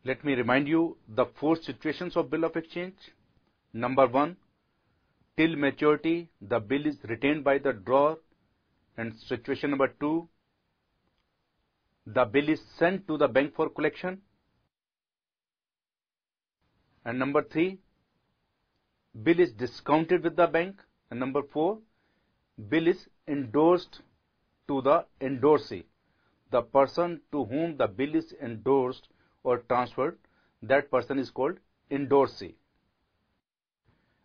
Let me remind you the four situations of bill of exchange. Number 1, till maturity, the bill is retained by the drawer. And situation number 2, the bill is sent to the bank for collection. And number 3, bill is discounted with the bank. And number 4, bill is endorsed to the endorsee. The person to whom the bill is endorsed or transferred, that person is called endorsee.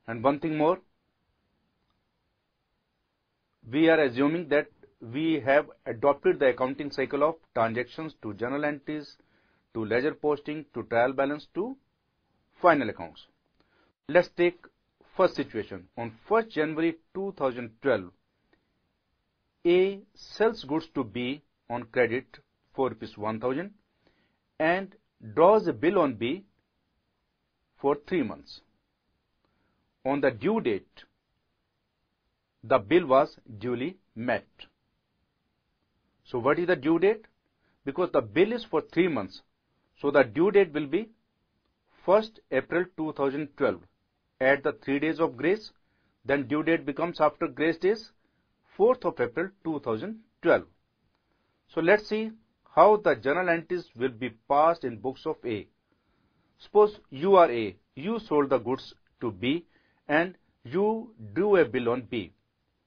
And one thing more, we are assuming that we have adopted the accounting cycle of transactions to journal entries, to ledger posting, to trial balance, to final accounts. Let's take first situation. On 1st January 2012, A sells goods to B on credit for ₹1,000 and draws a bill on B for 3 months. On the due date, the bill was duly met. So what is the due date? Because the bill is for 3 months, so the due date will be 1st April 2012. Add the 3 days of grace, then due date becomes after grace days 4th of April 2012. So let's see how the journal entries will be passed in books of A. Suppose you are A, you sold the goods to B and you drew a bill on B.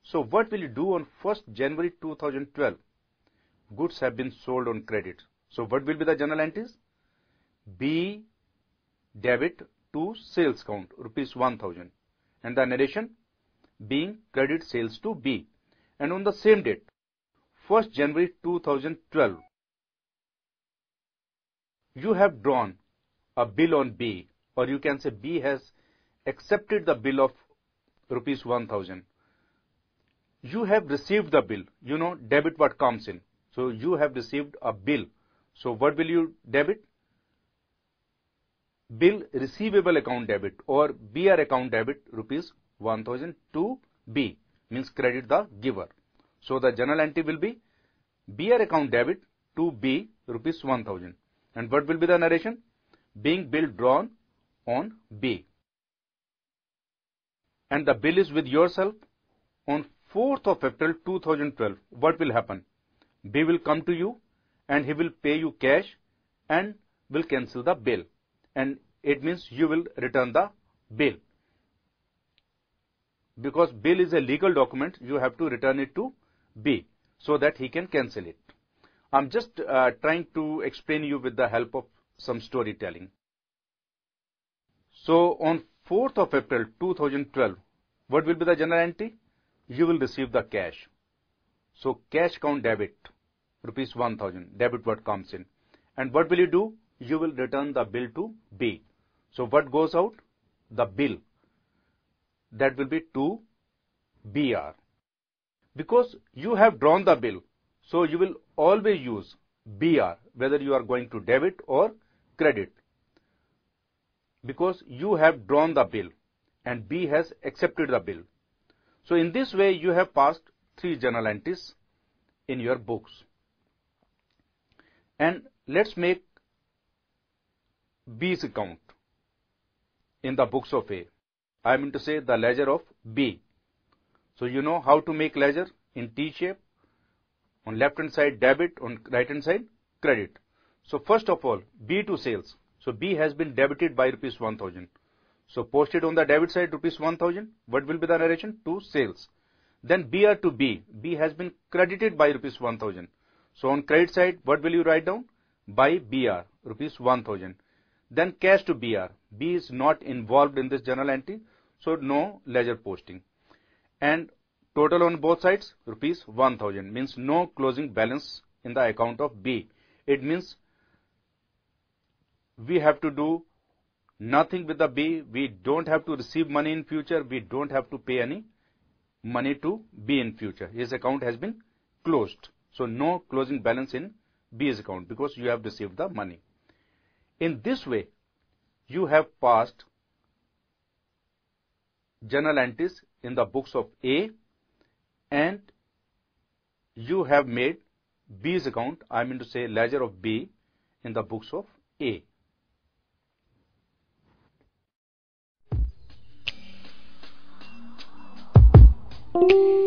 So what will you do on 1st January 2012? Goods have been sold on credit. So what will be the journal entries? B debit to sales count ₹1,000 and the narration being credit sales to B. And on the same date, 1st January 2012, you have drawn a bill on B, or you can say B has accepted the bill of ₹1,000. You have received the bill. You know, debit what comes in. So you have received a bill. So what will you debit? Bill receivable account debit or BR account debit ₹1,000 to B, means credit the giver. So the journal entry will be BR account debit to B ₹1,000. And what will be the narration? Being bill drawn on B. And the bill is with yourself. On 4th of April 2012, what will happen? B will come to you and he will pay you cash and will cancel the bill. And it means you will return the bill. Because bill is a legal document, you have to return it to B so that he can cancel it. I'm just trying to explain you with the help of some storytelling. So on 4th of April 2012, what will be the journal entry? You will receive the cash. So cash count debit, ₹1,000, debit what comes in. And what will you do? You will return the bill to B. So what goes out? The bill. That will be to BR. Because you have drawn the bill, so you will always use BR, whether you are going to debit or credit. Because you have drawn the bill and B has accepted the bill. So in this way, you have passed 3 journal entries in your books. And let's make B's account in the books of A. I mean to say the ledger of B. So you know how to make ledger in T shape. On left hand side debit, on right hand side credit. So first of all, B to sales. So B has been debited by ₹1,000. So posted on the debit side ₹1,000. What will be the narration? To sales. Then BR to B. B has been credited by ₹1,000. So on credit side, what will you write down? By BR, ₹1,000. Then cash to BR. B is not involved in this journal entry, so no ledger posting. And total on both sides, ₹1,000, means no closing balance in the account of B. It means we have to do nothing with the B. We don't have to receive money in future. We don't have to pay any money to B in future. His account has been closed. So no closing balance in B's account because you have received the money. In this way, you have passed journal entries in the books of A and you have made B's account, I mean to say ledger of B, in the books of A. you.